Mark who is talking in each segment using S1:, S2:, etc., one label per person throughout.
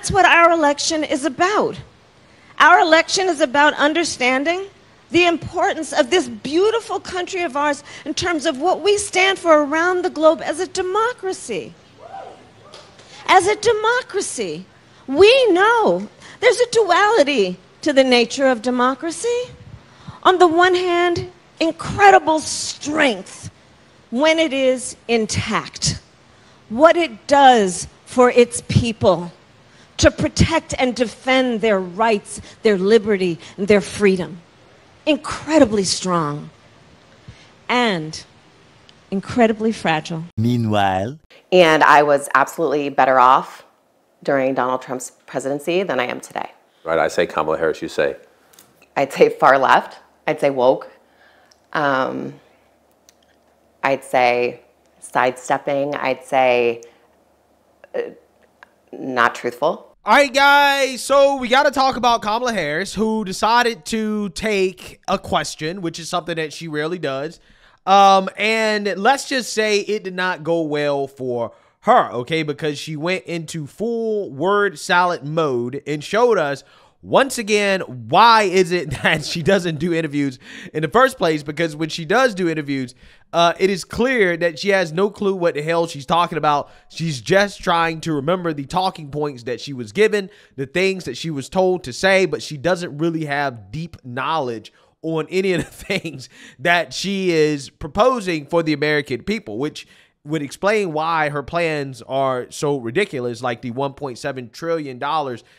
S1: that's what our election is about. Our election is about understanding the importance of this beautiful country of ours in terms of what we stand for around the globe as a democracy. As a democracy, we know there's a duality to the nature of democracy. On the one hand, incredible strength when it is intact. What it does for its people to protect and defend their rights, their liberty, and their freedom. Incredibly strong and incredibly fragile.
S2: Meanwhile,
S3: and I was absolutely better off during Donald Trump's presidency than I am today.
S4: Right, I say Kamala Harris, you say?
S3: I'd say far left. I'd say woke. I'd say sidestepping. I'd say not truthful.
S5: All right, guys, so we got to talk about Kamala Harris, who decided to take a question, which is something that she rarely does. And let's just say it did not go well for her, okay, because she went into full word salad mode and showed us once again why is it that she doesn't do interviews in the first place. Because when she does do interviews, it is clear that she has no clue what the hell she's talking about. She's just trying to remember the talking points that she was given, the things that she was told to say, but she doesn't really have deep knowledge on any of the things that she is proposing for the American people, which would explain why her plans are so ridiculous, like the $1.7 trillion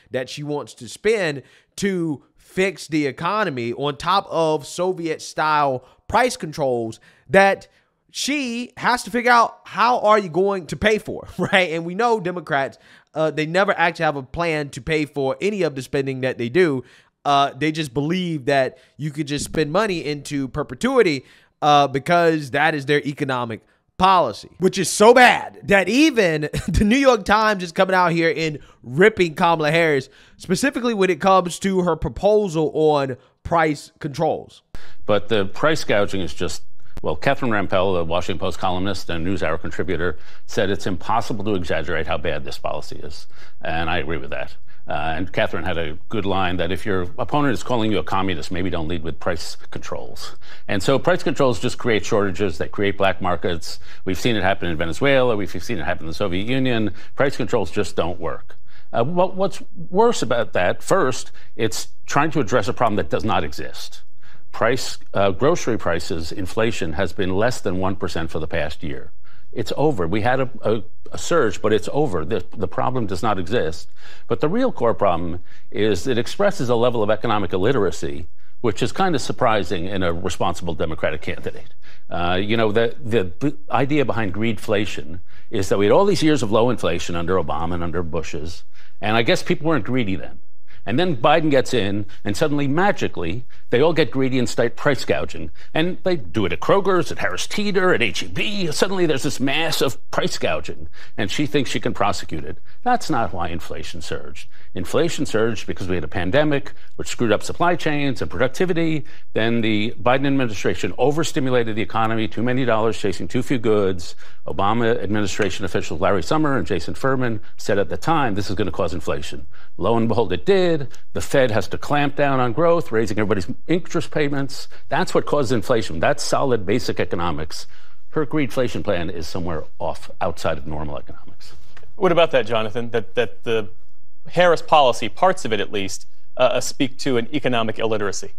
S5: that she wants to spend to fix the economy on top of Soviet-style price controls that she has to figure out how are you going to pay for, right? And we know Democrats, they never actually have a plan to pay for any of the spending that they do. They just believe that you could just spend money into perpetuity because that is their economic policy, which is so bad that even the New York Times is coming out here and ripping Kamala Harris, specifically when it comes to her proposal on price controls.
S6: But the price gouging is just, well, Catherine Rampell, the Washington Post columnist and NewsHour contributor, said it's impossible to exaggerate how bad this policy is. And I agree with that. And Catherine had a good line that if your opponent is calling you a communist, maybe don't lead with price controls. And so price controls just create shortages. They create black markets. We've seen it happen in Venezuela. We've seen it happen in the Soviet Union. Price controls just don't work. What's worse about that, first, it's trying to address a problem that does not exist. Grocery prices, inflation has been less than 1% for the past year. It's over. We had a surge, but it's over. The problem does not exist. But the real core problem is it expresses a level of economic illiteracy, which is kind of surprising in a responsible Democratic candidate. The idea behind greedflation is that we had all these years of low inflation under Obama and under Bush's, and I guess people weren't greedy then. And then Biden gets in, and suddenly, magically, they all get greedy and start price gouging. And they do it at Kroger's, at Harris Teeter, at H-E-B. Suddenly, there's this mass of price gouging, and she thinks she can prosecute it. That's not why inflation surged. Inflation surged because we had a pandemic, which screwed up supply chains and productivity. Then the Biden administration overstimulated the economy, too many dollars chasing too few goods. Obama administration officials Larry Summer and Jason Furman said at the time, this is going to cause inflation. Lo and behold, it did. The Fed has to clamp down on growth, raising everybody's interest payments. That's what causes inflation. That's solid basic economics. Her greedflation plan is somewhere off outside of normal economics.
S7: What about that, Jonathan? That the Harris policy, parts of it at least, speak to an economic illiteracy?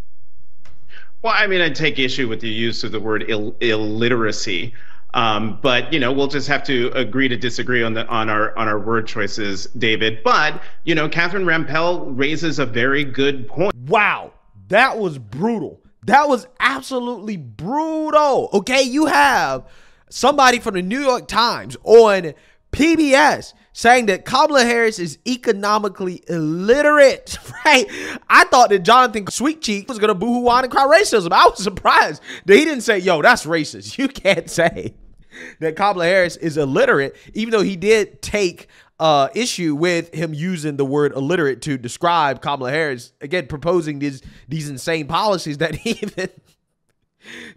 S8: Well, I mean, I'd take issue with the use of the word illiteracy. But we'll just have to agree to disagree on our word choices, David. But Catherine Rampell raises a very good point.
S5: Wow, that was brutal. That was absolutely brutal. Okay, you have somebody from the New York Times on PBS saying that Kamala Harris is economically illiterate, right? I thought that Jonathan Sweet Cheek was going to boo-hoo whine and cry racism. I was surprised that he didn't say, yo, that's racist. You can't say that Kamala Harris is illiterate, even though he did take issue with him using the word illiterate to describe Kamala Harris, again, proposing these insane policies that even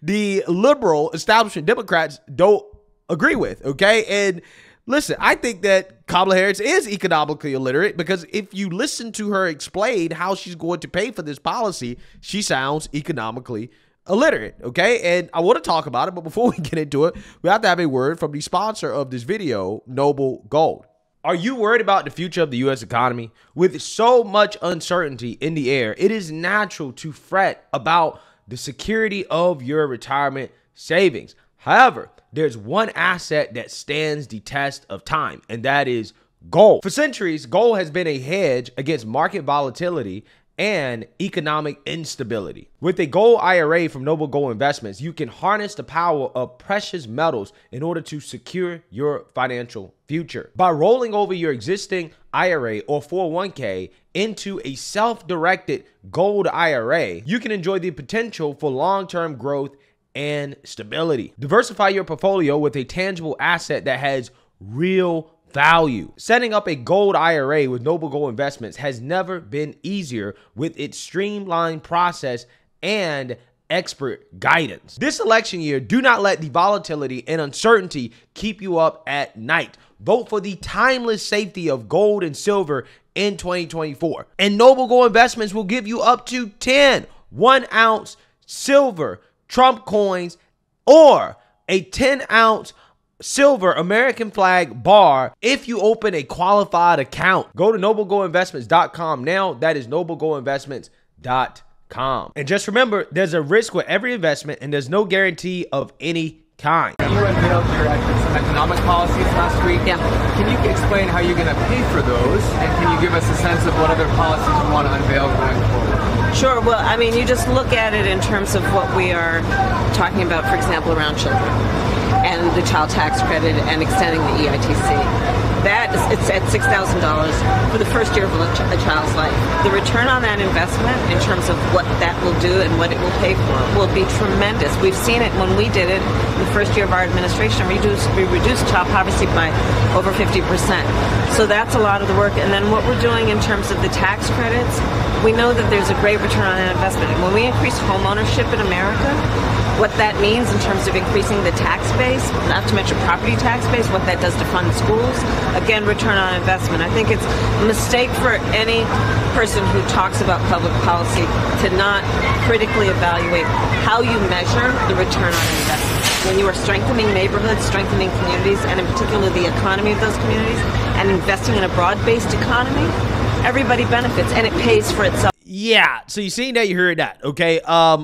S5: the liberal establishment Democrats don't agree with, okay? And listen, I think that Kamala Harris is economically illiterate, because if you listen to her explain how she's going to pay for this policy, she sounds economically illiterate, okay? And I want to talk about it, but before we get into it, we have to have a word from the sponsor of this video, Noble Gold. Are you worried about the future of the U.S. economy? With so much uncertainty in the air, it is natural to fret about the security of your retirement savings. However, there's one asset that stands the test of time, and that is gold. For centuries, gold has been a hedge against market volatility and economic instability. With a gold IRA from Noble Gold Investments, you can harness the power of precious metals in order to secure your financial future. By rolling over your existing IRA or 401k into a self-directed gold IRA, you can enjoy the potential for long-term growth and stability. Diversify your portfolio with a tangible asset that has real value. Setting up a gold IRA with Noble Gold Investments has never been easier with its streamlined process and expert guidance. This election year, do not let the volatility and uncertainty keep you up at night. Vote for the timeless safety of gold and silver in 2024. And Noble Gold Investments will give you up to 10 1-ounce silver Trump coins or a 10-ounce silver American flag bar if you open a qualified account. Go to noblegoldinvestments.com now. That is noblegoldinvestments.com. And just remember, there's a risk with every investment and there's no guarantee of any kind.
S2: You unveiled some economic policies last week.
S3: Yeah.
S2: Can you explain how you're going to pay for those? And can you give us a sense of what other policies you want to unveil going forward?
S1: Sure. Well, I mean, you just look at it in terms of what we are talking about, for example, around children and the child tax credit and extending the EITC. It's at $6,000 for the first year of a child's life. The return on that investment in terms of what that will do and what it will pay for will be tremendous. We've seen it when we did it in the first year of our administration. We reduced child poverty by over 50%. So that's a lot of the work. And then what we're doing in terms of the tax credits, we know that there's a great return on that investment. And when we increase home ownership in America, what that means in terms of increasing the tax base, not to mention property tax base, what that does to fund schools, again, return on investment. I think it's a mistake for any person who talks about public policy to not critically evaluate how you measure the return on investment. When you are strengthening neighborhoods, strengthening communities, and in particular the economy of those communities, and investing in a broad-based economy, everybody benefits, and it pays for itself.
S5: Yeah, so you seen that, you heard that, okay?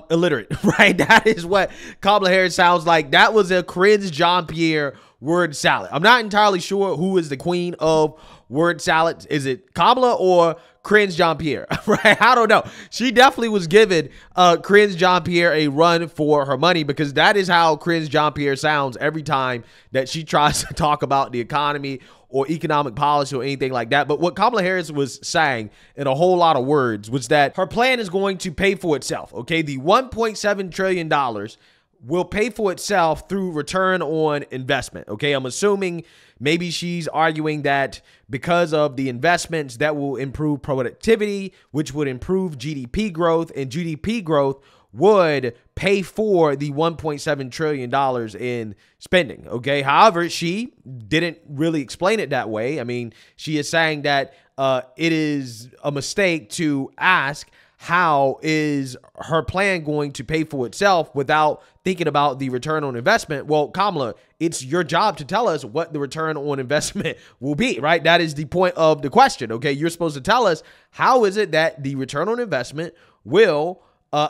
S5: Illiterate, right? That is what Kamala Harris sounds like. That was a cringe Jean-Pierre word salad. I'm not entirely sure who is the queen of word salads. Is it Kamala or cringe Jean-Pierre, right? I don't know. She definitely was giving cringe Jean-Pierre a run for her money, because that is how cringe Jean-Pierre sounds every time that she tries to talk about the economy or economic policy or anything like that. But what Kamala Harris was saying in a whole lot of words was that her plan is going to pay for itself, okay? The $1.7 trillion will pay for itself through return on investment, okay? I'm assuming maybe she's arguing that because of the investments that will improve productivity, which would improve GDP growth, and GDP growth would pay for the $1.7 trillion in spending, okay? However, she didn't really explain it that way. I mean, she is saying that it is a mistake to ask how is her plan going to pay for itself without thinking about the return on investment. Well, Kamala, it's your job to tell us what the return on investment will be, right? That is the point of the question, okay? You're supposed to tell us how is it that the return on investment will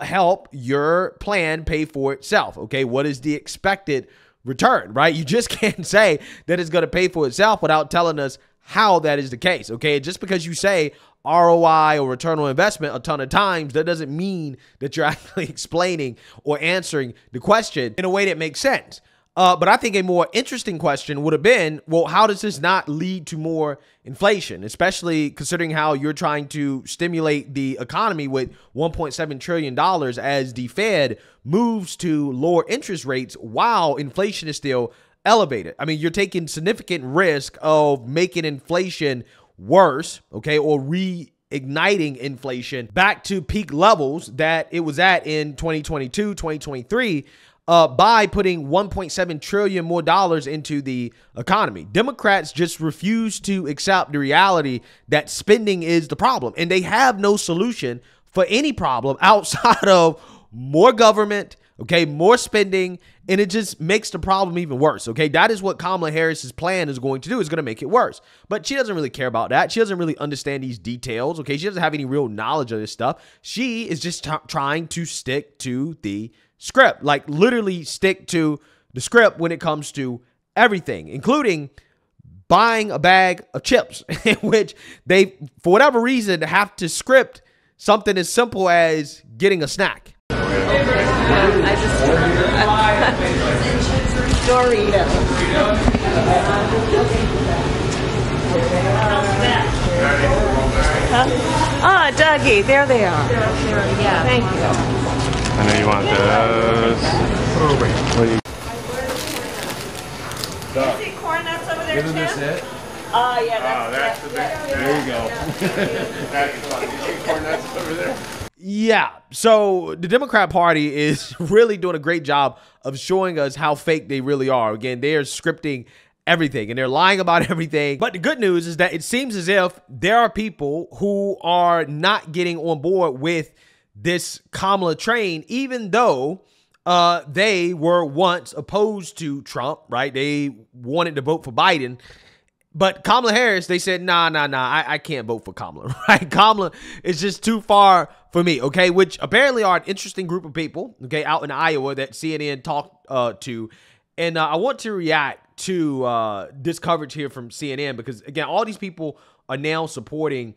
S5: help your plan pay for itself, okay? What is the expected return, right? You just can't say that it's going to pay for itself without telling us how that is the case, okay? Just because you say ROI or return on investment a ton of times, that doesn't mean that you're actually explaining or answering the question in a way that makes sense. But I think a more interesting question would have been, well, how does this not lead to more inflation, especially considering how you're trying to stimulate the economy with $1.7 trillion as the Fed moves to lower interest rates while inflation is still elevated? I mean, you're taking significant risk of making inflation worse, okay, or reigniting inflation back to peak levels that it was at in 2022, 2023. by putting $1.7 trillion more dollars into the economy. Democrats just refuse to accept the reality that spending is the problem, and they have no solution for any problem outside of more government, okay, more spending, and it just makes the problem even worse, okay? That is what Kamala Harris's plan is going to do. It's going to make it worse. But she doesn't really care about that. She doesn't really understand these details, okay? She doesn't have any real knowledge of this stuff. She is just trying to stick to the script, like literally stick to the script when it comes to everything, including buying a bag of chips, in which they, for whatever reason, have to script something as simple as getting a snack.
S1: I just Doritos. Huh? Ah, Dougie, there they are. Yeah. Thank you.
S9: I know you want those.
S1: See corn nuts over there,
S2: Isn't this it?
S1: Oh, yeah,
S9: That's the big. There you go. That's funny. You see corn nuts over there?
S5: Yeah, so the Democrat Party is really doing a great job of showing us how fake they really are. Again, they are scripting everything and they're lying about everything. But the good news is that it seems as if there are people who are not getting on board with this Kamala train, even though they were once opposed to Trump, right? They wanted to vote for Biden. But Kamala Harris, they said, nah, I can't vote for Kamala, right? Kamala is just too far for me, okay? Which apparently are an interesting group of people, okay, out in Iowa that CNN talked to. And I want to react to this coverage here from CNN because, again, all these people are now supporting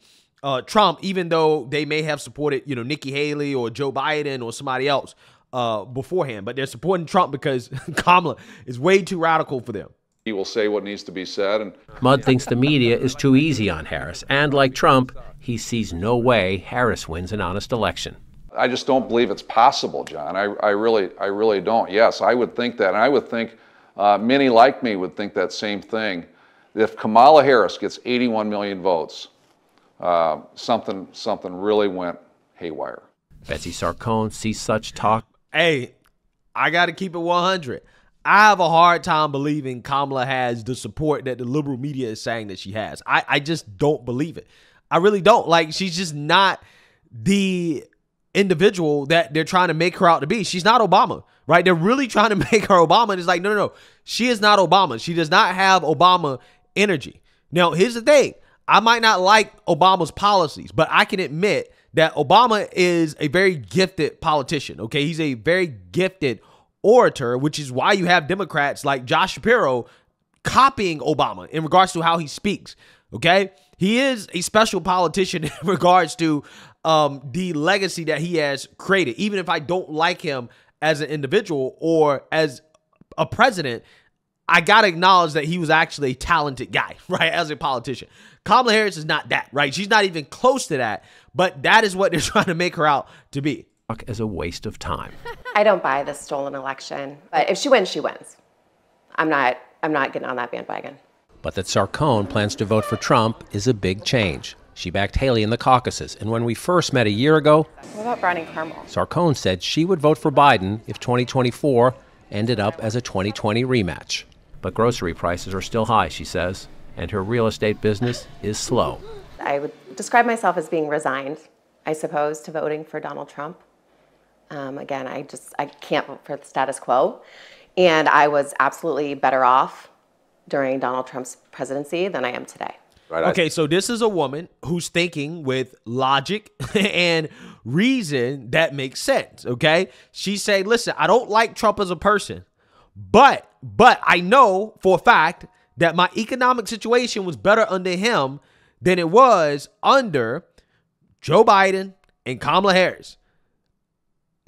S5: Trump, even though they may have supported, you know, Nikki Haley or Joe Biden or somebody else beforehand. But they're supporting Trump because Kamala is way too radical for them.
S10: He will say what needs to be said. And
S4: Mudd thinks the media is too easy on Harris. And like Trump, he sees no way Harris wins an honest election.
S10: I just don't believe it's possible, John. I really don't. Yes, I would think that. And I would think many like me would think that same thing. If Kamala Harris gets 81 million votes, something really went haywire.
S4: Betsy Sarcone sees such talk.
S5: Hey, I got to keep it 100. I have a hard time believing Kamala has the support that the liberal media is saying that she has. I just don't believe it. I really don't. Like, she's just not the individual that they're trying to make her out to be. She's not Obama, right? They're really trying to make her Obama. And it's like, no. She is not Obama. She does not have Obama energy. Now, here's the thing. I might not like Obama's policies, but I can admit that Obama is a very gifted politician, okay? He's a very gifted orator, which is why you have Democrats like Josh Shapiro copying Obama in regards to how he speaks, okay? He is a special politician in regards to the legacy that he has created. Even if I don't like him as an individual or as a president, I got to acknowledge that he was actually a talented guy, right, as a politician. Kamala Harris is not that, right? She's not even close to that, but that is what they're trying to make her out to be.
S4: As a waste of time.
S3: I don't buy this stolen election, but if she wins, she wins. I'm not getting on that bandwagon.
S4: But that Sarcone plans to vote for Trump is a big change. She backed Haley in the caucuses, and when we first met a year ago,
S3: What about Browning Carmel?
S4: Sarcone said she would vote for Biden if 2024 ended up as a 2020 rematch. But grocery prices are still high, she says, and her real estate business is slow.
S3: I would describe myself as being resigned, I suppose, to voting for Donald Trump. Again, I can't vote for the status quo. And I was absolutely better off during Donald Trump's presidency than I am today.
S10: Right.
S5: Okay, so this is a woman who's thinking with logic and reason that makes sense, okay? She said, listen, I don't like Trump as a person, but I know for a fact that my economic situation was better under him than it was under Joe Biden and Kamala Harris.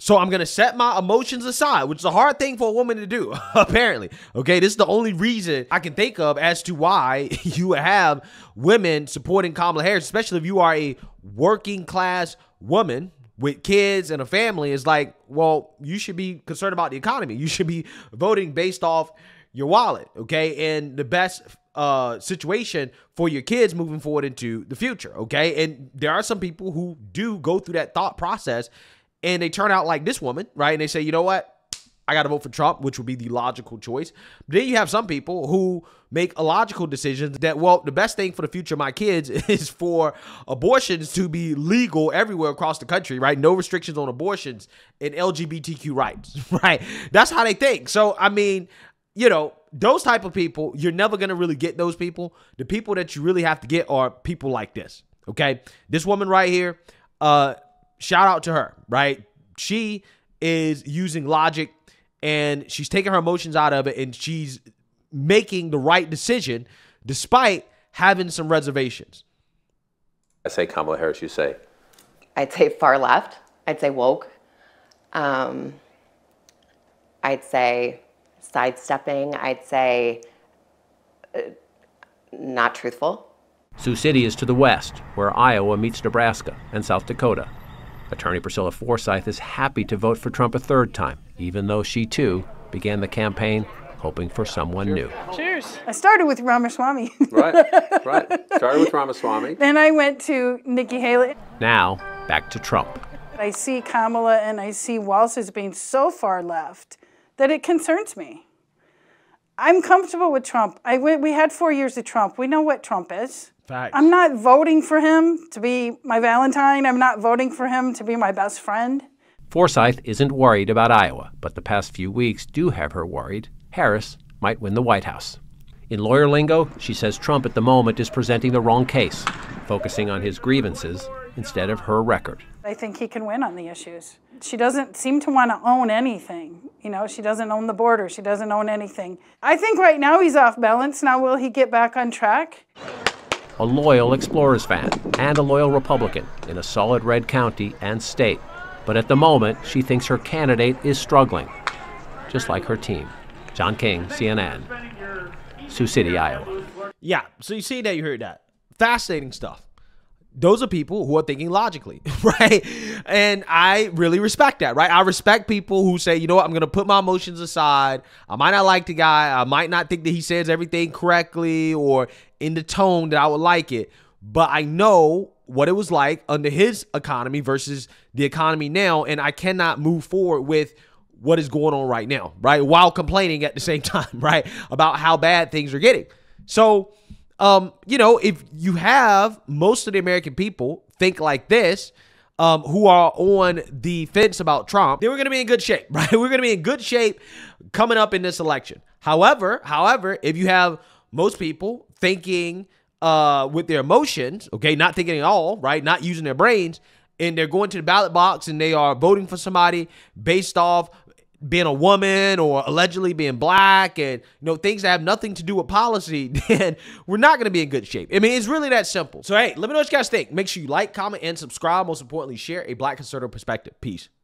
S5: So I'm going to set my emotions aside, which is a hard thing for a woman to do, apparently. Okay, this is the only reason I can think of as to why you have women supporting Kamala Harris, especially if you are a working class woman with kids and a family. Is like, well, you should be concerned about the economy. You should be voting based off your wallet, okay, and the best situation for your kids moving forward into the future, okay? And there are some people who do go through that thought process and they turn out like this woman, right? And they say, you know what? I got to vote for Trump, which would be the logical choice. But then you have some people who make illogical decisions that, well, the best thing for the future of my kids is for abortions to be legal everywhere across the country, right? No restrictions on abortions and LGBTQ rights, right? That's how they think. So, I mean, you know, those type of people, you're never going to really get those people. The people that you really have to get are people like this, okay? This woman right here, shout out to her, right? She is using logic and she's taking her emotions out of it and she's making the right decision despite having some reservations.
S4: I say Kamala Harris, you say?
S3: I'd say far left. I'd say woke. I'd say sidestepping. I'd say not truthful.
S4: Sioux City is to the west, where Iowa meets Nebraska and South Dakota. Attorney Priscilla Forsyth is happy to vote for Trump a third time, even though she, too, began the campaign hoping for someone new.
S11: Cheers. I started with Ramaswamy.
S4: Right. Started with Ramaswamy.
S11: Then I went to Nikki Haley.
S4: Now, back to Trump.
S11: I see Kamala and I see Walz as being so far left that it concerns me. I'm comfortable with Trump. We had 4 years of Trump. We know what Trump is.
S5: Facts.
S11: I'm not voting for him to be my Valentine. I'm not voting for him to be my best friend.
S4: Forsyth isn't worried about Iowa, but the past few weeks do have her worried Harris might win the White House. In lawyer lingo, she says Trump at the moment is presenting the wrong case, focusing on his grievances instead of her record.
S11: I think he can win on the issues. She doesn't seem to want to own anything. You know, she doesn't own the border. She doesn't own anything. I think right now he's off balance. Now, will he get back on track?
S4: A loyal Explorers fan and a loyal Republican in a solid red county and state. But at the moment, she thinks her candidate is struggling, just like her team. John King, CNN, Sioux City, Iowa.
S5: Yeah, so you see that, you heard that. Fascinating stuff. Those are people who are thinking logically, right? And I really respect that, right? I respect people who say, you know what, I'm going to put my emotions aside. I might not like the guy. I might not think that he says everything correctly or in the tone that I would like it. But I know what it was like under his economy versus the economy now. And I cannot move forward with what is going on right now, right? While complaining at the same time, right? About how bad things are getting. So, you know, if you have most of the American people think like this, who are on the fence about Trump, then we're going to be in good shape, right? We're going to be in good shape coming up in this election. However, if you have most people thinking with their emotions, okay, not thinking at all, right, not using their brains, and they're going to the ballot box and they are voting for somebody based off being a woman or allegedly being black and, you know, things that have nothing to do with policy, then we're not going to be in good shape. I mean, it's really that simple. So, hey, let me know what you guys think. Make sure you like, comment, and subscribe. Most importantly, share a Black conservative perspective. Peace.